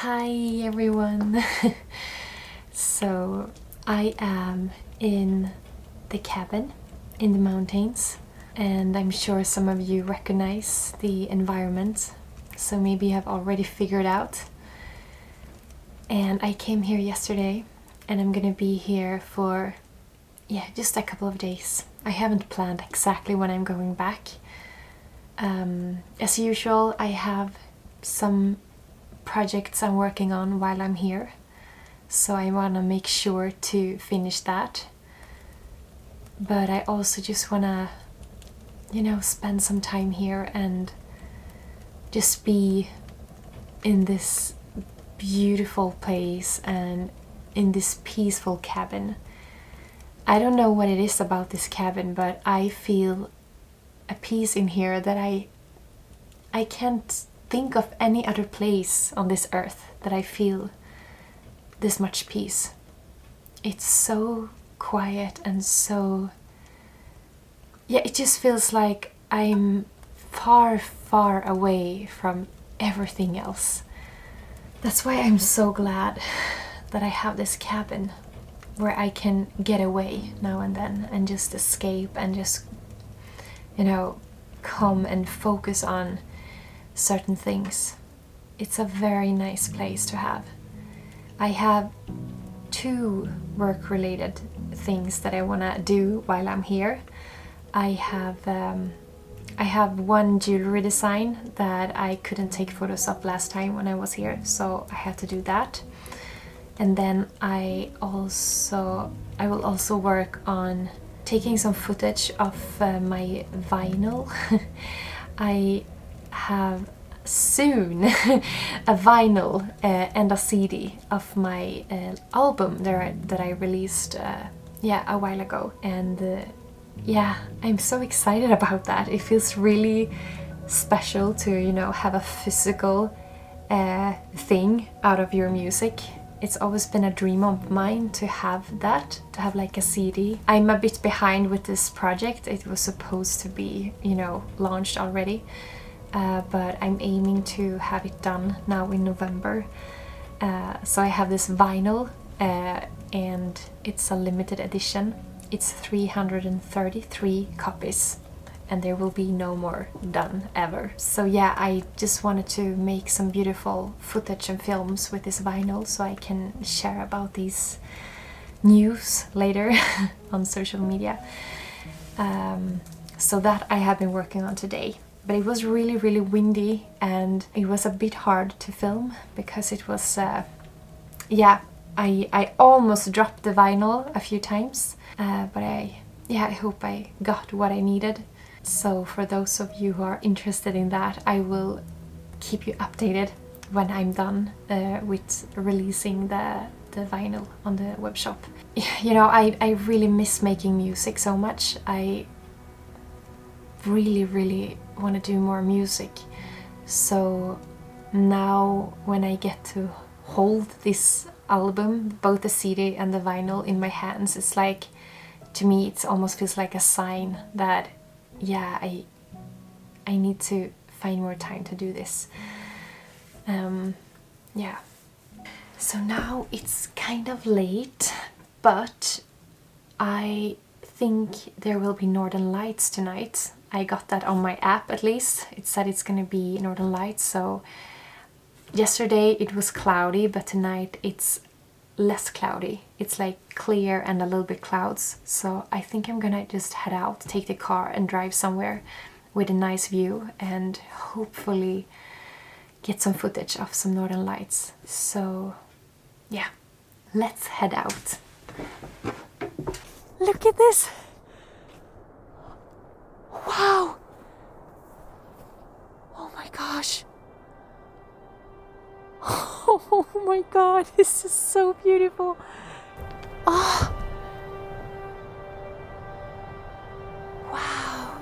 Hi everyone! So I am in the cabin in the mountains, and I'm sure some of you recognize the environment, so maybe you have already figured out. And I came here yesterday and I'm gonna be here for just a couple of days. I haven't planned exactly when I'm going back. As usual, I have some projects I'm working on while I'm here, so I want to make sure to finish that. But I also just want to, spend some time here and just be in this beautiful place and in this peaceful cabin. I don't know what it is about this cabin, but I feel a peace in here that I can't think of any other place on this earth that I feel this much peace. It's so quiet and so... it just feels like I'm far, far away from everything else. That's why I'm so glad that I have this cabin where I can get away now and then and just escape and just, come and focus on certain things. It's a very nice place to have. I have 2 work-related things that I want to do while I'm here. I have one jewelry design that I couldn't take photos of last time when I was here, so I had to do that. And then I will also work on taking some footage of my vinyl. I have soon a vinyl and a CD of my album that I released a while ago, and I'm so excited about that. It feels really special to have a physical thing out of your music. It's always been a dream of mine to have like a CD. I'm a bit behind with this project. It was supposed to be, launched already, but I'm aiming to have it done now in November. So I have this vinyl, and it's a limited edition. It's 333 copies, and there will be no more done ever. So I just wanted to make some beautiful footage and films with this vinyl so I can share about these news later on social media. So that I have been working on today. But it was really, really windy, and it was a bit hard to film because it was, I almost dropped the vinyl a few times, but I hope I got what I needed. So for those of you who are interested in that, I will keep you updated when I'm done with releasing the vinyl on the web shop. I really miss making music so much. I really, really want to do more music. So now when I get to hold this album, both the CD and the vinyl, in my hands, it's like, to me, it almost feels like a sign that I need to find more time to do this. So now it's kind of late, but I think there will be Northern Lights tonight. I got that on my app, at least. It said it's gonna be Northern Lights. So yesterday it was cloudy, but tonight it's less cloudy. It's like clear and a little bit clouds. So I think I'm gonna just head out, take the car and drive somewhere with a nice view and hopefully get some footage of some Northern Lights. So let's head out. Look at this! Wow! Oh my gosh! Oh my god, this is so beautiful! Oh! Wow!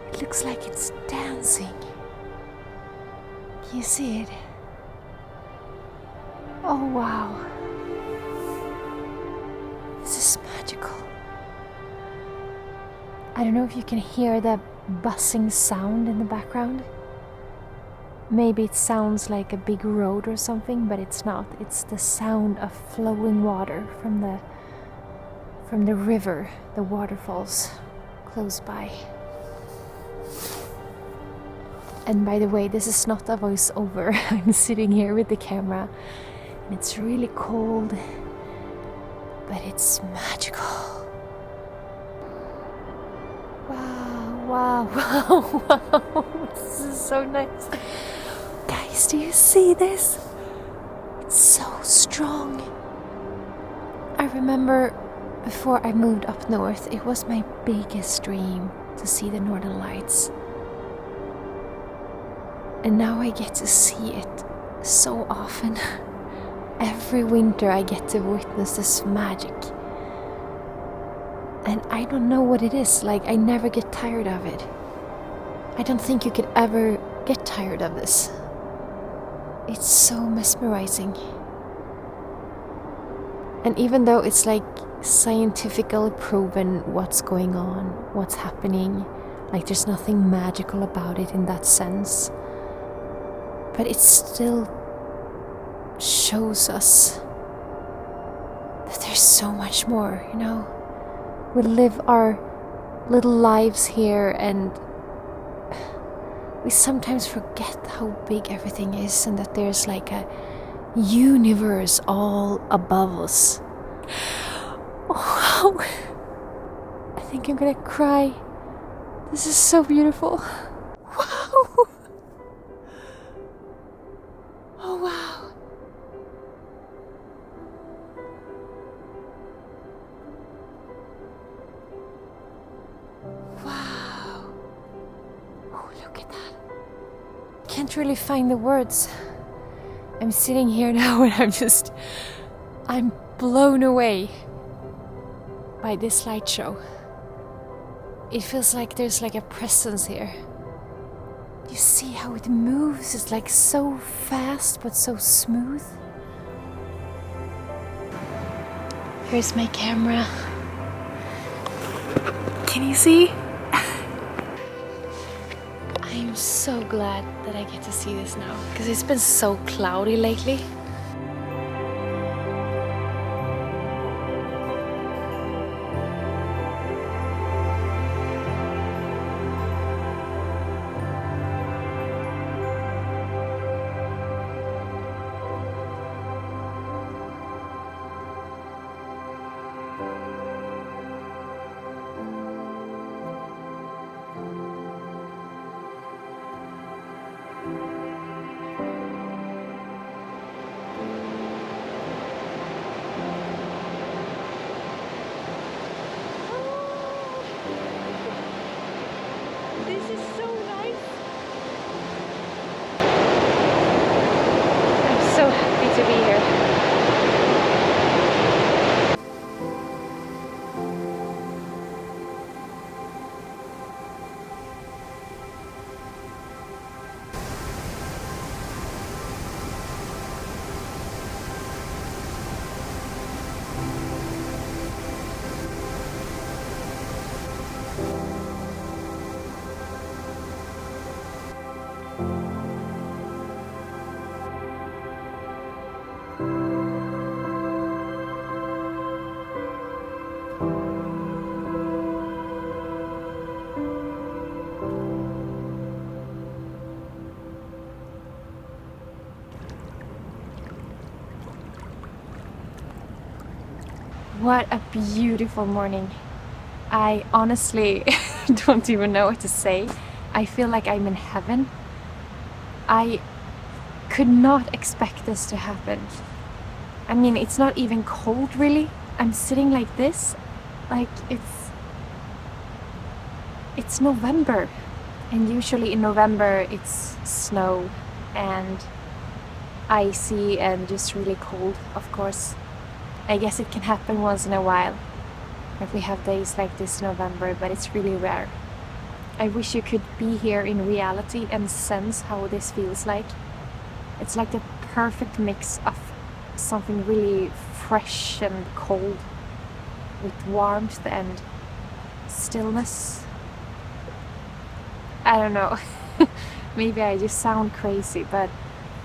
It looks like it's dancing. Can you see it? Oh wow! This is magical. I don't know if you can hear the buzzing sound in the background. Maybe it sounds like a big road or something, but it's not. It's the sound of flowing water from the river, the waterfalls close by. And by the way, this is not a voiceover. I'm sitting here with the camera and it's really cold, but it's magical. Wow, this is so nice. Guys, do you see this? It's so strong. I remember before I moved up north, it was my biggest dream to see the Northern Lights. And now I get to see it so often. Every winter I get to witness this magic. And I don't know what it is, like I never get tired of it. I don't think you could ever get tired of this. It's so mesmerizing. And even though it's like scientifically proven what's going on, what's happening, like there's nothing magical about it in that sense, but it still shows us that there's so much more, you know? We live our little lives here and we sometimes forget how big everything is and that there's like a universe all above us. Oh, wow. I think I'm gonna cry. This is so beautiful. Wow. Oh, wow. Wow. Oh, look at that. Can't really find the words. I'm sitting here now and I'm blown away by this slideshow. It feels like there's like a presence here. You see how it moves? It's like so fast but so smooth. Here's my camera. Can you see? I'm so glad that I get to see this now, because it's been so cloudy lately. This is so nice. I'm so happy to be here. What a beautiful morning. I honestly don't even know what to say. I feel like I'm in heaven. I could not expect this to happen. I mean, it's not even cold really. I'm sitting like this, like it's November. And usually in November it's snow and icy and just really cold, of course. I guess it can happen once in a while if we have days like this in November, but it's really rare. I wish you could be here in reality and sense how this feels like. It's like the perfect mix of something really fresh and cold with warmth and stillness. I don't know. Maybe I just sound crazy, but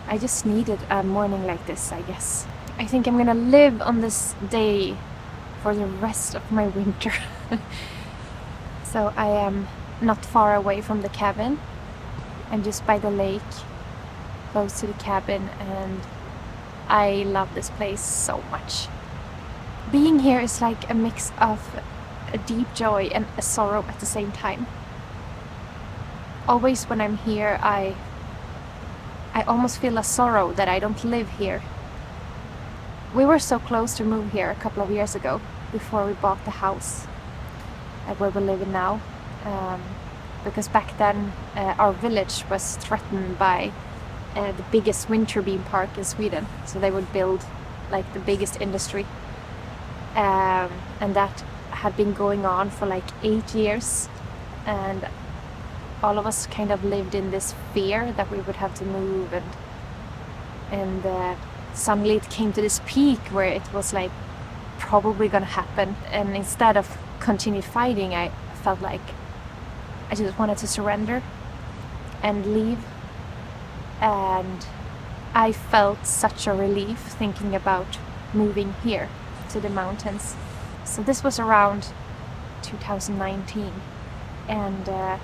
I just needed a morning like this, I guess. I think I'm gonna live on this day for the rest of my winter. So I am not far away from the cabin. I'm just by the lake, close to the cabin, and I love this place so much. Being here is like a mix of a deep joy and a sorrow at the same time. Always when I'm here, I almost feel a sorrow that I don't live here. We were so close to move here a couple of years ago, before we bought the house where we live in now. Because back then our village was threatened by the biggest wind turbine park in Sweden. So they would build like the biggest industry. And that had been going on for like 8 years. And all of us kind of lived in this fear that we would have to move, and suddenly it came to this peak where it was like probably gonna happen, and instead of continue fighting, I felt like I just wanted to surrender and leave. And I felt such a relief thinking about moving here to the mountains. So this was around 2019, and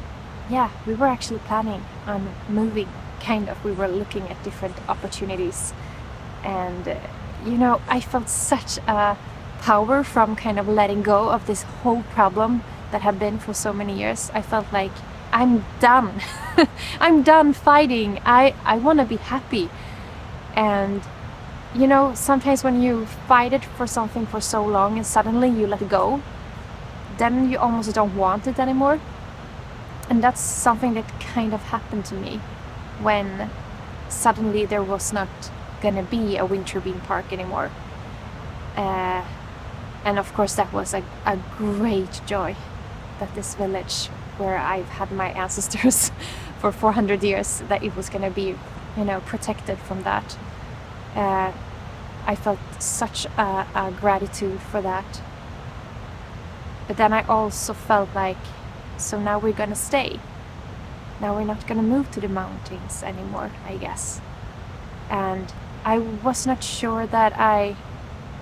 yeah, we were actually planning on moving, kind of. We were looking at different opportunities, and you know, I felt such a power from kind of letting go of this whole problem that had been for so many years. I felt like I'm done. I'm done fighting. I want to be happy. And you know, sometimes when you fight it for something for so long and suddenly you let go, then you almost don't want it anymore. And that's something that kind of happened to me when suddenly there was not gonna be a wind turbine park anymore. And of course that was a great joy, that this village where I've had my ancestors for 400 years, that it was gonna be, you know, protected from that. I felt such a gratitude for that. But then I also felt like, so now we're gonna stay. Now we're not gonna move to the mountains anymore, I guess. And I was not sure that I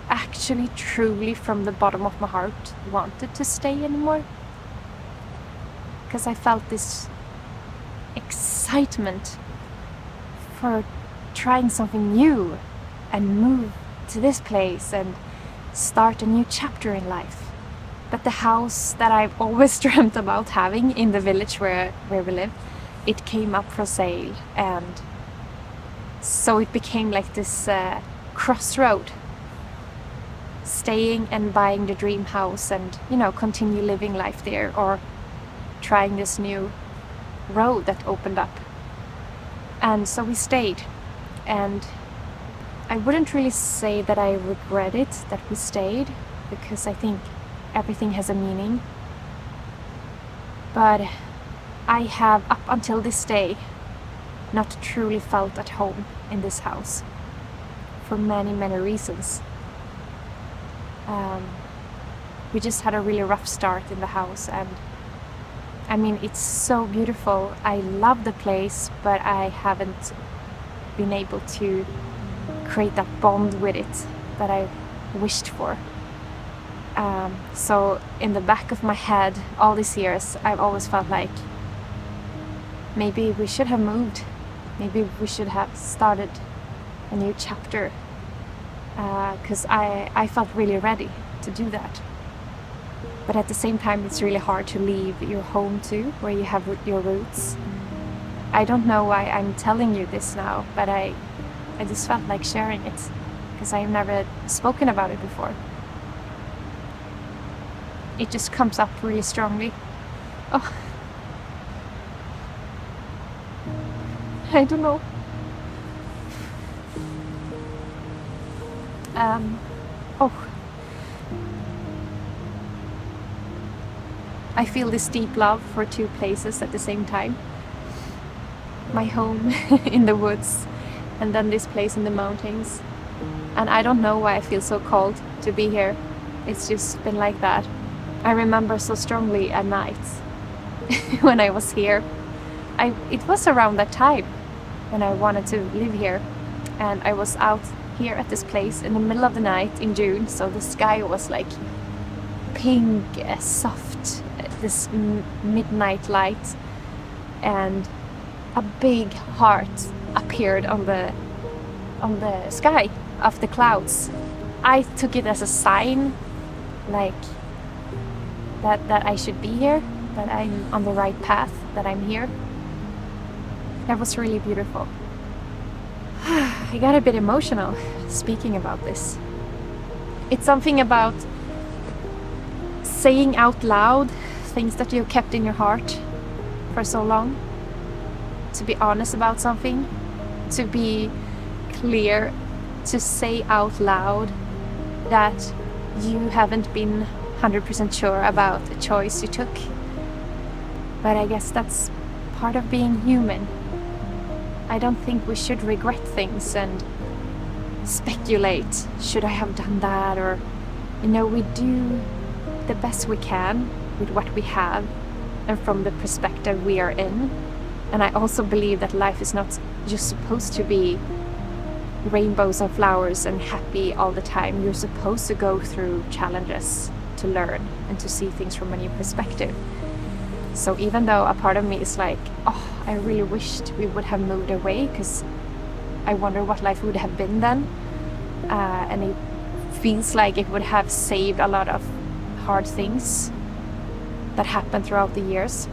actually truly from the bottom of my heart wanted to stay anymore. Because I felt this excitement for trying something new and move to this place and start a new chapter in life. But the house that I've always dreamt about having in the village where we live, it came up for sale, and so it became like this crossroad. Staying and buying the dream house and, you know, continue living life there, or trying this new road that opened up. And so we stayed, and I wouldn't really say that I regret it that we stayed, because I think everything has a meaning. But I have, up until this day, not truly felt at home in this house for many, many reasons. We just had a really rough start in the house, and I mean, it's so beautiful. I love the place, but I haven't been able to create that bond with it that I wished for. So in the back of my head, all these years, I've always felt like maybe we should have moved. Maybe we should have started a new chapter. Because I felt really ready to do that. But at the same time, it's really hard to leave your home too, where you have your roots. I don't know why I'm telling you this now, but I just felt like sharing it, because I've never spoken about it before. It just comes up really strongly. Oh, I don't know. Oh, I feel this deep love for two places at the same time. My home in the woods, and then this place in the mountains. And I don't know why I feel so called to be here. It's just been like that. I remember so strongly at night when I was here, it was around that time when I wanted to live here, and I was out here at this place in the middle of the night in June, so the sky was like pink, soft, this midnight light, and a big heart appeared on the sky of the clouds. I took it as a sign, like that I should be here, that I'm on the right path, that I'm here. That was really beautiful. I got a bit emotional speaking about this. It's something about saying out loud things that you kept in your heart for so long. To be honest about something, to be clear, to say out loud that you haven't been 100% sure about a choice you took. But I guess that's part of being human. I don't think we should regret things and speculate, should I have done that, or, we do the best we can with what we have and from the perspective we are in. And I also believe that life is not just supposed to be rainbows and flowers and happy all the time. You're supposed to go through challenges to learn and to see things from a new perspective. So even though a part of me is like, oh, I really wished we would have moved away, because I wonder what life would have been then, and it feels like it would have saved a lot of hard things that happened throughout the years.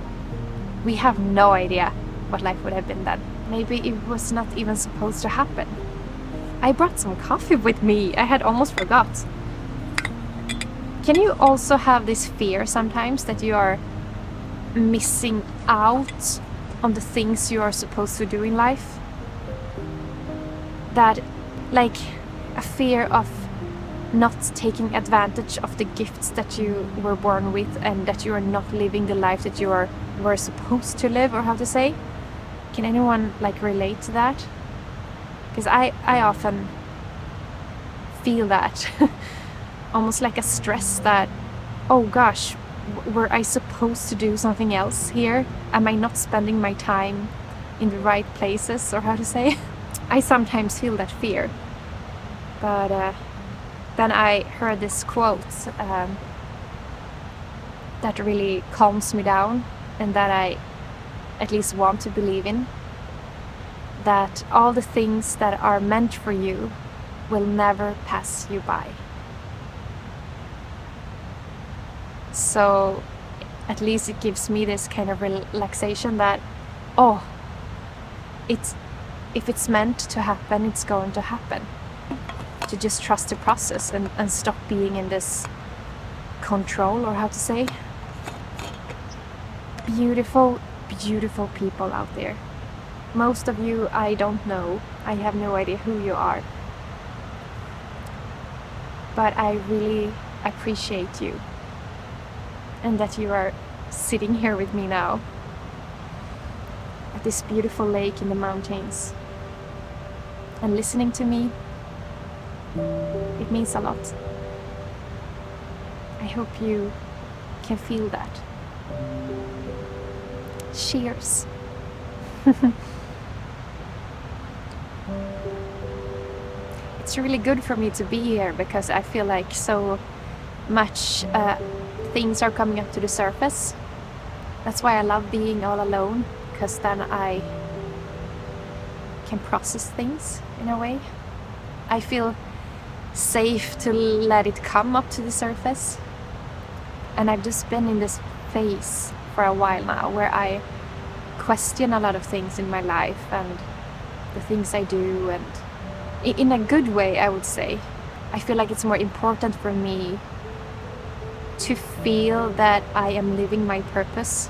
We have no idea what life would have been then. Maybe it was not even supposed to happen. I brought some coffee with me. I had almost forgot. Can you also have this fear sometimes that you are missing out on the things you are supposed to do in life? That, like, a fear of not taking advantage of the gifts that you were born with, and that you are not living the life that you were supposed to live, or how to say. Can anyone relate to that? Because I often feel that almost like a stress that, oh gosh, were I supposed to do something else here? Am I not spending my time in the right places, or how to say? I sometimes feel that fear. But then I heard this quote that really calms me down, and that I at least want to believe in. That all the things that are meant for you will never pass you by. So at least it gives me this kind of relaxation that, oh, if it's meant to happen, it's going to happen. To just trust the process and stop being in this control, or how to say. Beautiful, beautiful people out there. Most of you I don't know. I have no idea who you are. But I really appreciate you. And that you are sitting here with me now. At this beautiful lake in the mountains. And listening to me. It means a lot. I hope you can feel that. Cheers. It's really good for me to be here, because I feel like so much things are coming up to the surface. That's why I love being all alone, because then I can process things in a way. I feel safe to let it come up to the surface. And I've just been in this phase for a while now where I question a lot of things in my life and the things I do, and in a good way, I would say. I feel like it's more important for me to feel that I am living my purpose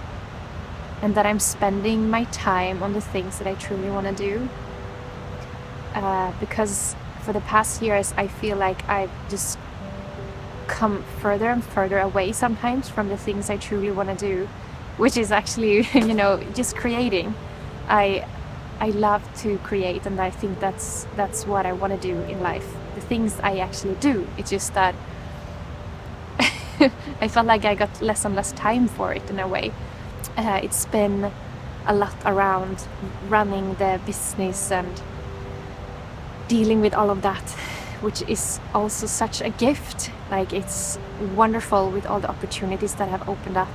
and that I'm spending my time on the things that I truly want to do. Because for the past years, I feel like I've just come further and further away sometimes from the things I truly want to do, which is actually, just creating. I love to create, and I think that's what I want to do in life. The things I actually do. It's just that I felt like I got less and less time for it in a way. It's been a lot around running the business and dealing with all of that, which is also such a gift. Like, it's wonderful with all the opportunities that have opened up,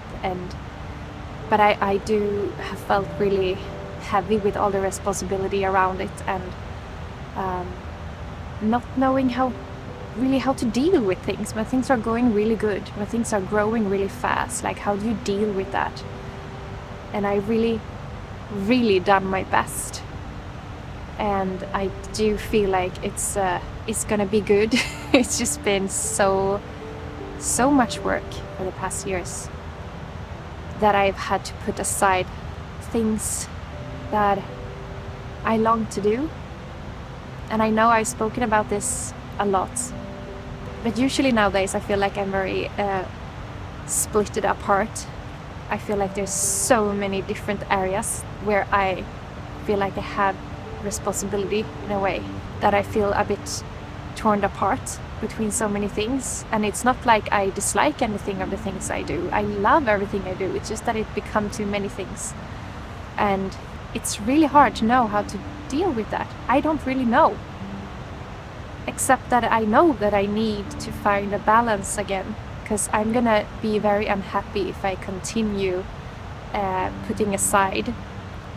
but I do have felt really heavy with all the responsibility around it, and not knowing how to deal with things when things are going really good, when things are growing really fast. Like, how do you deal with that? And I really done my best, and I do feel like it's gonna be good. It's just been so much work for the past years that I've had to put aside things that I long to do. And I know I've spoken about this a lot, but usually nowadays I feel like I'm very splitted apart. I feel like there's so many different areas where I feel like I have responsibility in a way, that I feel a bit torn apart between so many things. And it's not like I dislike anything of the things I do. I love everything I do. It's just that it become too many things, and it's really hard to know how to deal with that. I don't really know, except that I know that I need to find a balance again, because I'm gonna be very unhappy if I continue putting aside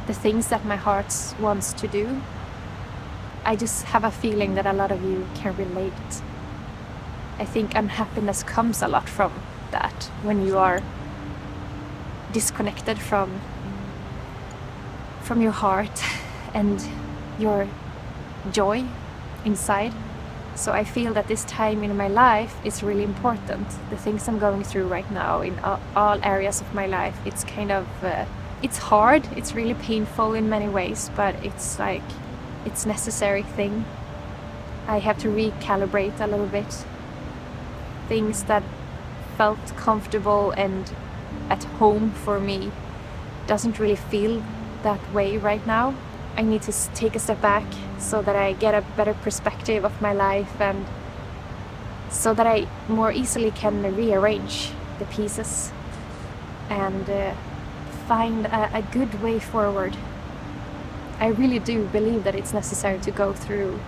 the things that my heart wants to do. I just have a feeling that a lot of you can relate. I think unhappiness comes a lot from that, when you are disconnected from your heart and your joy inside. So I feel that this time in my life is really important. The things I'm going through right now in all areas of my life, it's kind of it's hard, it's really painful in many ways, but it's like, it's necessary thing. I have to recalibrate a little bit. Things that felt comfortable and at home for me doesn't really feel that way right now. I need to take a step back so that I get a better perspective of my life, and so that I more easily can rearrange the pieces and find a good way forward. I really do believe that it's necessary to go through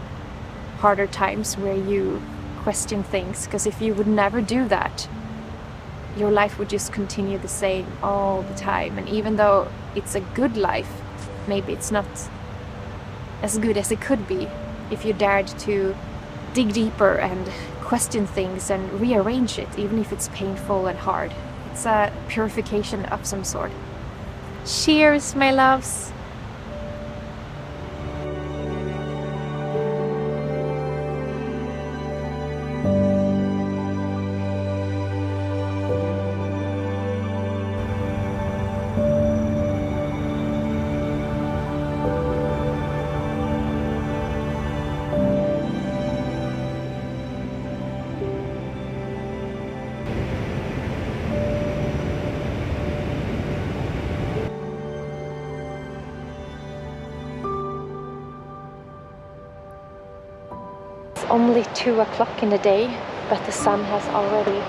harder times where you question things, because if you would never do that, your life would just continue the same all the time. And even though it's a good life, maybe it's not as good as it could be if you dared to dig deeper and question things and rearrange it, even if it's painful and hard. It's a purification of some sort. Cheers, my loves! Only 2 o'clock in the day, but the sun has already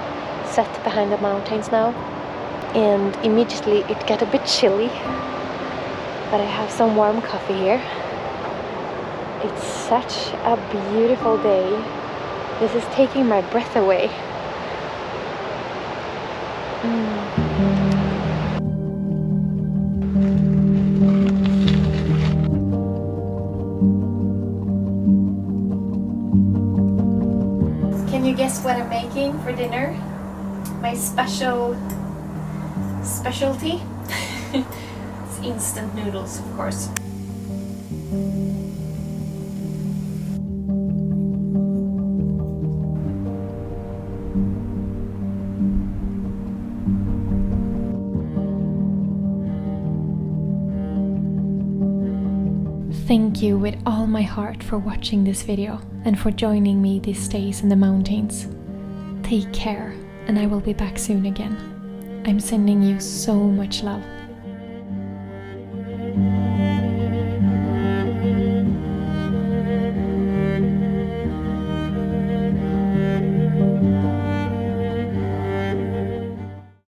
set behind the mountains now, and immediately it got a bit chilly, but I have some warm coffee here. It's such a beautiful day. This is taking my breath away. Can you guess what I'm making for dinner? My specialty? It's instant noodles, of course. Thank you with all my heart for watching this video and for joining me these days in the mountains. Take care, and I will be back soon again. I'm sending you so much love.